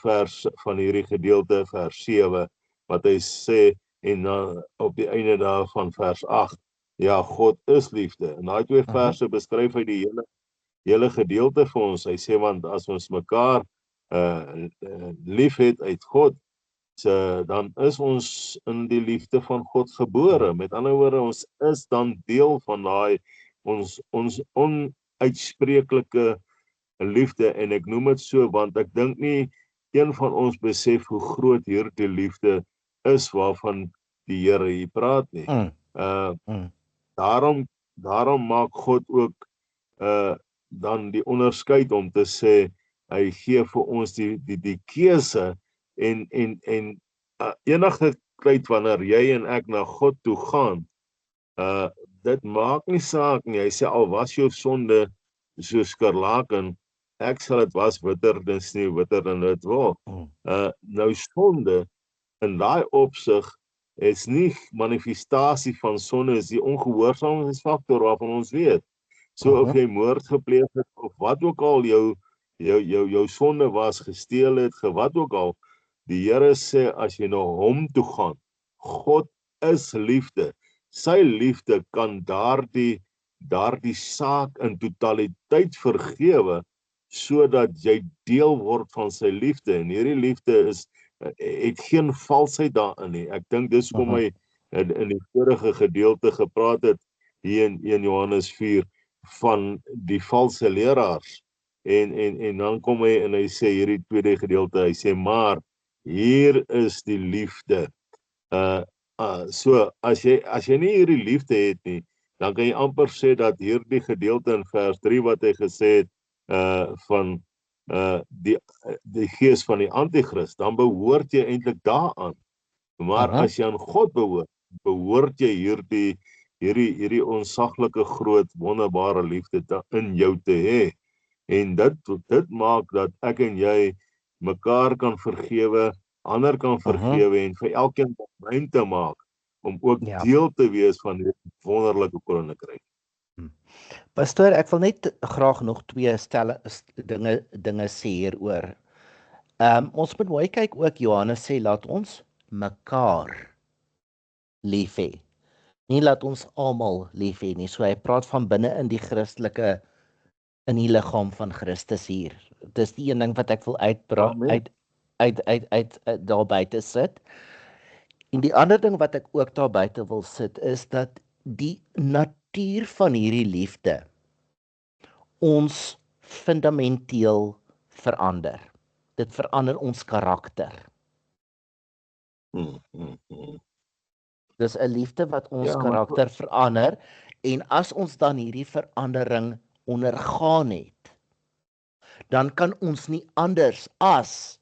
vers van hierdie gedeelte, vers 7, wat hy sê, en dan op die einde daarvan vers 8, ja, God is liefde. En daai twee verse beskryf hy die hele gedeelte vir ons. Hy sê, want as ons mekaar lief het uit God, dan is ons in die liefde van God gebore. Met ander woorde, ons is dan deel van daai ons onuitspreeklike liefde, en ek noem dit so, want ek dink nie een van ons besef hoe groot hierdie liefde is waarvan die Here hier praat nie. Daarom maak God ook dan die onderskeid om te sê, hy gee vir ons die keuse, en enige tyd wanneer jy en ek na God toe gaan, dit maak nie saak nie. Hy sê al was jou sonde so skarlaken, ek sal dit was witter dan sneeu, witter dan dit wol. Nou sonde in daai opsig is nie manifestasie van sonde, is die ongehoorsaamheidsfaktor waarvan ons weet. So of jy moord gepleeg het of wat ook al jou sonde was, gesteel het, wat ook al, die Here sê as jy na hom toe gaan, God is liefde. Sy liefde kan daardie saak in totaliteit vergewe sodat jy deel word van sy liefde. En hierdie liefde het geen valsheid daarin nie. Ek dink dis hoekom hy in die vorige gedeelte gepraat het hier in 1 Johannes 4 van die valse leraars. En dan kom hy en hy sê hierdie tweede gedeelte, hy sê maar hier is die liefde. So as jy nie hierdie liefde het nie, dan kan jy amper sê dat hierdie gedeelte in vers 3 wat hy gesê het van die gees van die antichrist, dan behoort jy eintlik daaraan. Maar as jy aan God behoort jy hierdie onsaglike groot wonderbare liefde in jou te hê. En dit maak dat ek en jy mekaar kan vergewe, ander kan vergewe en vir elkeen ruimte maak om ook deel te wees van die wonderlike koninkryk. Pastoor, ek wil net graag nog 2 dinge sê hieroor. Ons moet mooi kyk ook, Johannes sê, laat ons mekaar lief hê. Nie laat ons almal lief hê nie. So hy praat van binne in die Christelike, in die liggaam van Christus hier. Dis die een ding wat ek wil daar buite sit. En die ander ding wat ek ook daar buite wil sit, is dat die natuur van hierdie liefde ons fundamenteel verander. Dit verander ons karakter. Dis 'n liefde wat ons karakter verander, en as ons dan hierdie verandering ondergaan het, dan kan ons nie anders as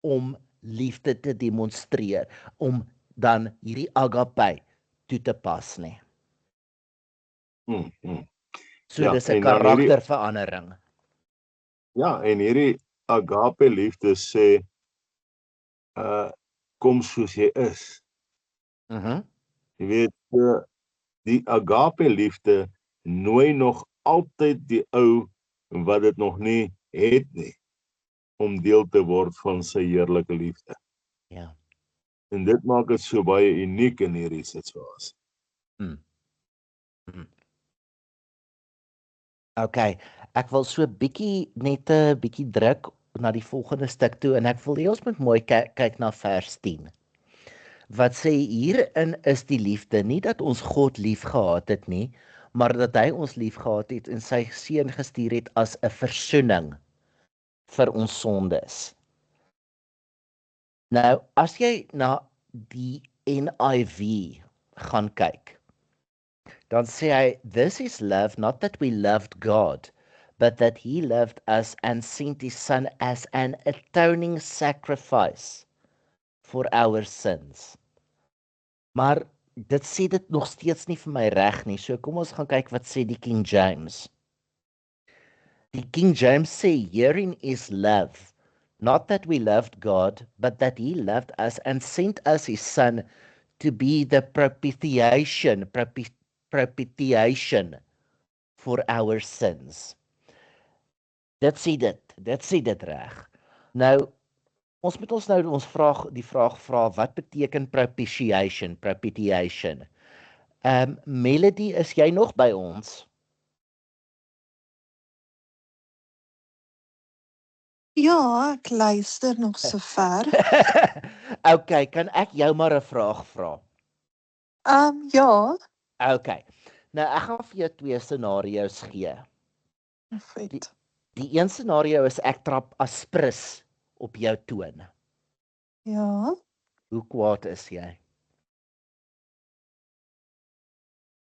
om liefde te demonstreer, om dan hierdie agape toe te pas nie. So dis 'n karakterverandering. Ja, en hierdie agape liefde sê, kom soos jy is. Jy weet, die agape liefde nooi nog altyd die ou wat dit nog nie het nie, om deel te word van sy heerlike liefde. Ja. En dit maak dit so baie uniek in hierdie situasie. Okay, ek wil so net 'n bietjie druk na die volgende stuk toe, en ek wil hê ons moet mooi kyk na vers 10. Wat sê hierin is die liefde, nie dat ons God lief gehad het nie, maar dat hy ons lief gehad het en sy seun gestuur het as 'n versoening vir ons sondes. Nou, as jy na die NIV gaan kyk, dan sê hy, this is love, not that we loved God, but that he loved us and sent his son as an atoning sacrifice for our sins. Maar dit sê dit nog steeds nie vir my reg nie, so kom ons gaan kyk wat sê die King James. Die King James sê, herein is love, not that we loved God, but that he loved us and sent us his son to be the propitiation for our sins. Dit sê dit reg. Nou, ons moet ons nou die vraag vra, wat beteken propitiation? Melody, is jy nog by ons? Ja, ek luister nog so ver. Okay, kan ek jou maar 'n vraag vra? Ja. Okay. Nou, ek gaan vir jou 2 scenario's gee. Die een scenario is ek trap aspris op jou toon. Ja. Hoe kwaad is jy?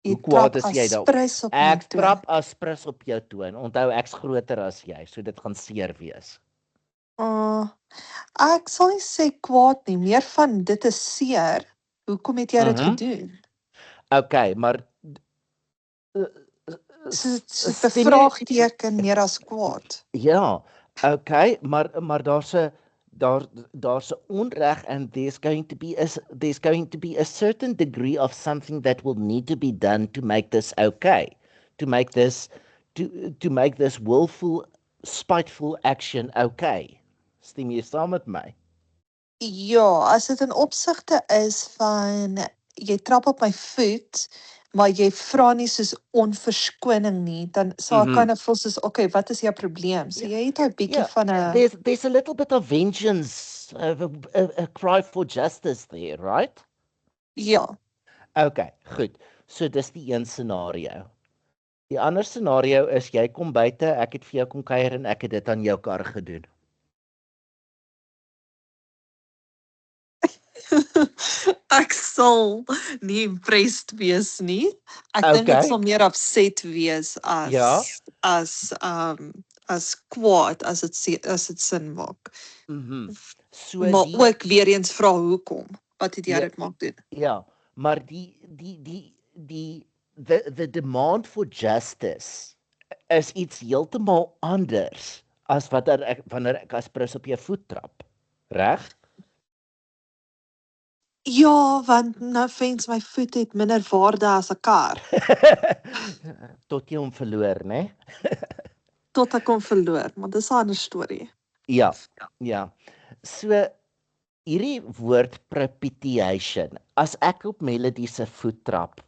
Hoe kwaad is jy daar? Ek trap aspris op jou toon. Onthou, ek's groter as jy, so dit gaan seer wees. Ek sal nie sê kwaad nie, meer van dit is seer. Hoekom het jy dit gedoen? Okay, maar So Stem jy- bevraagteken meer as kwaad. Ja, okay, maar daar's 'n onreg and there's going to be a certain degree of something that will need to be done to make this okay, to make this willful, spiteful action okay. Stem jy saam met my? Ja, as dit in opsigte is van jy trap op my voet, maar jy vra nie soos onverskoning nie, dan sal ek kind of voel soos, okay, wat is jou probleem? So jy het 'n bietjie Yeah, van 'n there's a little bit of vengeance, a cry for justice there, right? ja. Okay, goed. So dis die een scenario. Die ander scenario is jy kom buite, ek het vir jou kom kuier en ek het dit aan jou kar gedoen. Ek sal nie impressed wees nie. Ek dink ek Okay. sal meer upset wees Ja. as kwaad as dit sin maak. So Maar die ook weer eens vra hoekom. Wat het jy Ja. dit maak doen? ja, maar the demand for justice is iets heeltemal anders as wanneer ek as prins op jou voet trap. Reg? Ja, want nou vens my voet het minder waarde as 'n kar Tot jy hom verloor, né? tot ek hom verloor, maar dis 'n ander storie. Ja. Ja. So hierdie woord propitiation, as ek op Melody se voet trap,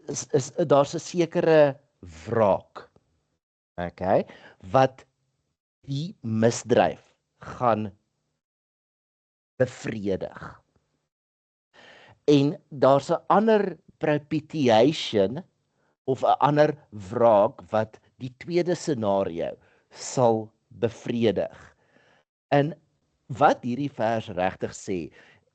is daar's 'n sekere wraak. Okay, wat die misdryf gaan bevredig. En daar's 'n ander propitiation of 'n ander wraak wat die tweede scenario sal bevredig. En wat hierdie vers regtig sê,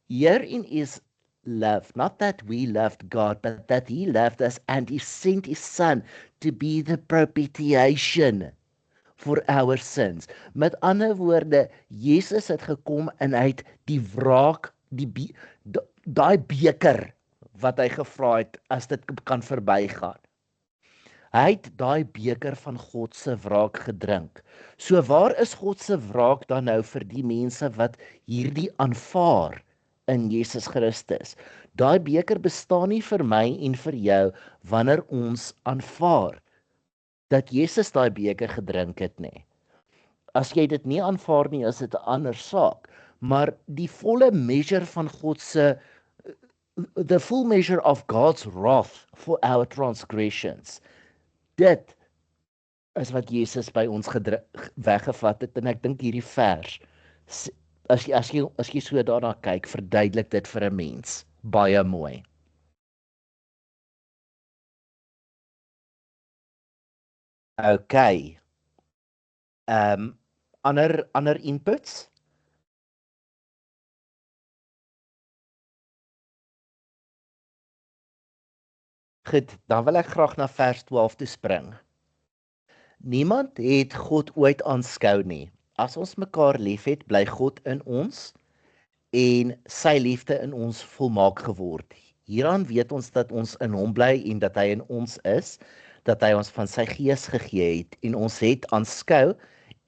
herein is love, not that we loved God, but that he loved us and he sent his son to be the propitiation for our sins. Met ander woorde, Jesus het gekom en hy het die wraak, daai beker wat hy gevra het as dit kan verbygaan. Hy het daai beker van God se wraak gedrink. So waar is God se wraak dan nou vir die mense wat hierdie aanvaar in Jesus Christus? Daai beker bestaan nie vir my en vir jou wanneer ons aanvaar dat Jesus daai beker gedrink het nie. As jy dit nie aanvaar nie, is dit 'n ander saak. Maar die volle measure van God se the full measure of God's wrath for our transgressions. Dit is wat Jesus by ons weggevat het en ek dink hierdie vers as jy so daarna kyk, verduidelik dit vir 'n mens baie mooi. Okay. Ander inputs? Goed, dan wil ek graag na vers 12 toe spring. Niemand het God ooit aanskou nie. As ons mekaar liefhet, bly God in ons en sy liefde in ons volmaak geword. Hieraan weet ons dat ons in hom bly en dat hy in ons is, dat hy ons van sy gees gegee het en ons het aanskou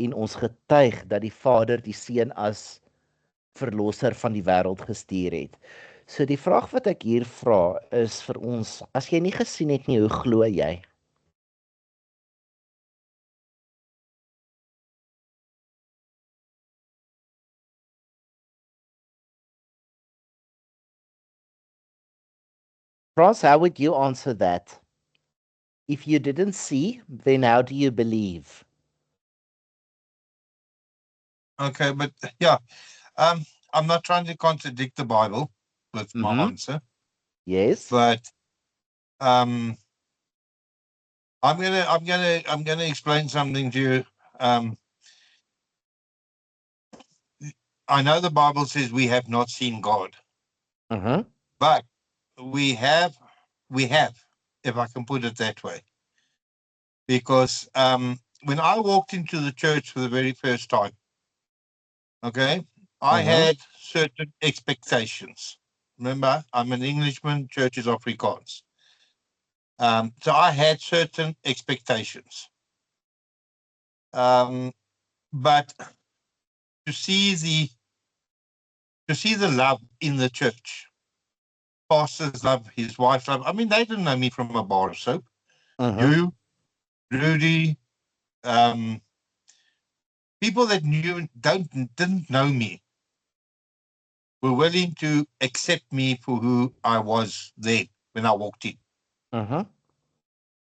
en ons getuig dat die Vader die Seun as verlosser van die wêreld gestuur het. So die vraag wat ek hier vra is vir ons, as jy nie gesien het nie, hoe glo jy? Ross, how would you answer that? If you didn't see, then how do you believe? Okay, but yeah, I'm not trying to contradict the Bible with my answer, Yes. but I'm gonna explain something to you. I know the Bible says we have not seen God, but we have, if I can put it that way, because when I walked into the church for the very first time, okay, I had certain expectations. Remember, I'm an Englishman, church is Afrikaans. So I had certain expectations. But to see the love in the church, pastor's love, his wife's love. I mean, they didn't know me from a bar of soap. You, Rudy, people that didn't know me were willing to accept me for who I was there when I walked in.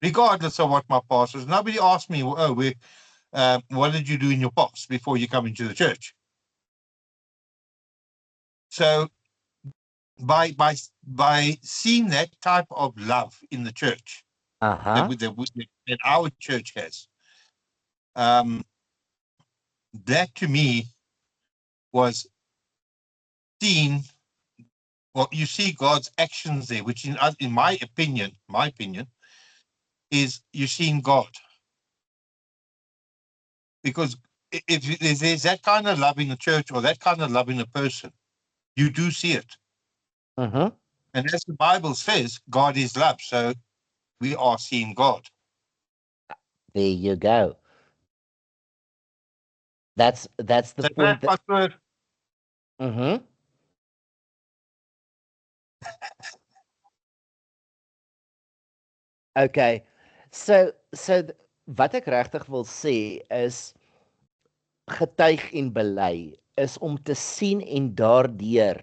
Regardless of what my past was. Nobody asked me, oh, what did you do in your past before you come into the church? So by seeing that type of love in the church that our church has, that to me was seen. Well, you see God's actions there, which in my opinion, is you're seeing God. Because if there's that kind of love in the church or that kind of love in a person, you do see it. And as the Bible says, God is love. So we are seeing God. There you go. That's the point. Okay. So wat ek regtig wil sê is getuig en bely is om te sien en daardeur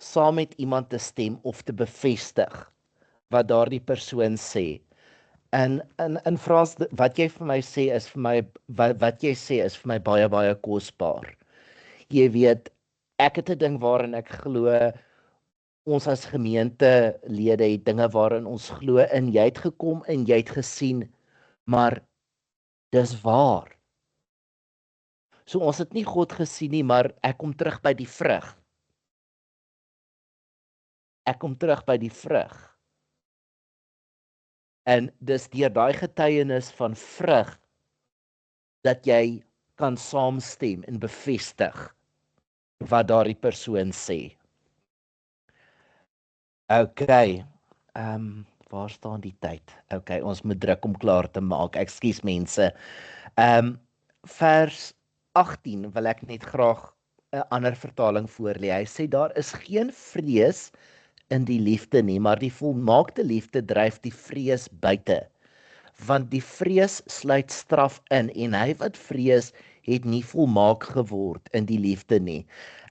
saam met iemand te stem of te bevestig wat daardie persoon sê. In Frans, wat jy vir my sê is vir my wat jy sê is vir my baie kosbaar. Jy weet, ek het 'n ding waarin ek glo ons as gemeentelede het dinge waarin ons glo in. Jy het gekom en jy het gesien, maar dis waar. So ons het nie God gesien nie, maar ek kom terug by die vrug. En dis deur daai getuienis van vrug dat jy kan saamstem en bevestig wat daardie persoon sê. Okay. Waar staan die tyd? Okay, ons moet druk om klaar te maak. Ekskuus mense. Vers 18 wil ek net graag 'n ander vertaling voorlê. Hy sê daar is geen vrees in die liefde nie, maar die volmaakte liefde dryf die vrees buite. Want die vrees sluit straf in en hy wat vrees het nie volmaak geword in die liefde nie.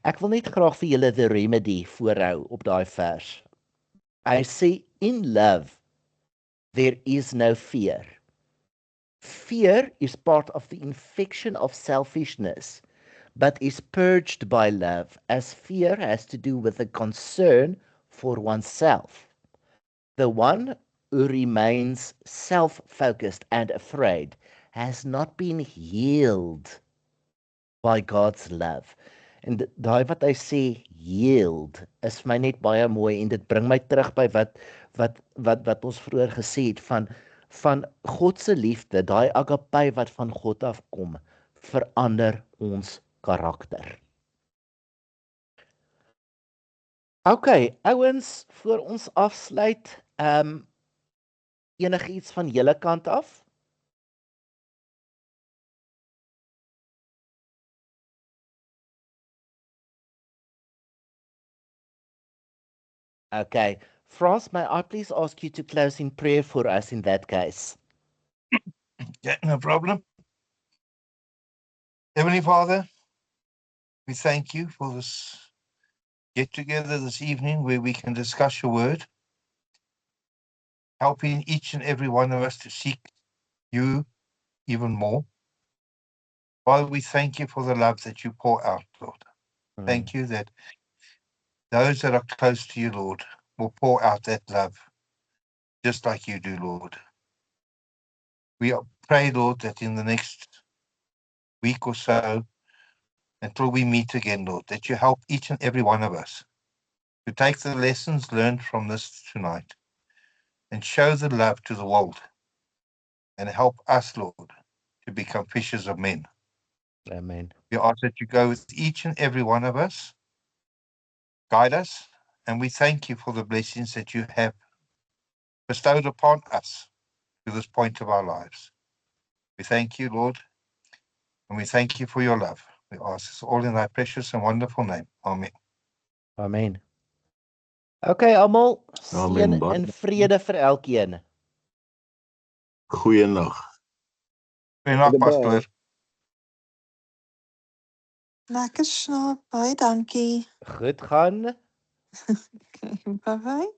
Ek wil net graag vir julle the remedy voorhou op daai vers. Hy sê in love there is no fear. Fear is part of the infection of selfishness, but is purged by love, as fear has to do with a concern for oneself. The one who remains self-focused and afraid has not been healed by God's love. En daai wat hy sê yield is vir my net baie mooi en dit bring my terug by wat ons vroeër gesê het van God se liefde, daai agape wat van God afkom, verander ons karakter. Okay, ouens, voor ons afsluit, enigiets van julle kant af? Okay. Frans, may I please ask you to close in prayer for us in that case? Yeah, no problem. Heavenly Father, we thank you for this get together this evening where we can discuss your word, helping each and every one of us to seek you even more. Father, we thank you for the love that you pour out, Lord. Thank you that those that are close to you, Lord, will pour out that love just like you do, Lord. We pray, Lord, that in the next week or so, until we meet again, Lord, that you help each and every one of us to take the lessons learned from this tonight and show the love to the world and help us, Lord, to become fishers of men. Amen. We ask that you go with each and every one of us, guide us, and we thank you for the blessings that you have bestowed upon us to this point of our lives. We thank you, Lord, and we thank you for your love. We ask this all in thy precious and wonderful name. Amen. Amen. Okay, almal, Amen, seën Bart. en vrede vir elkeen. Goeienaand. Goeienaand, Goodbye. pastoor. Lekker slaap. Baie dankie. Goed gaan. Okay, bye-bye.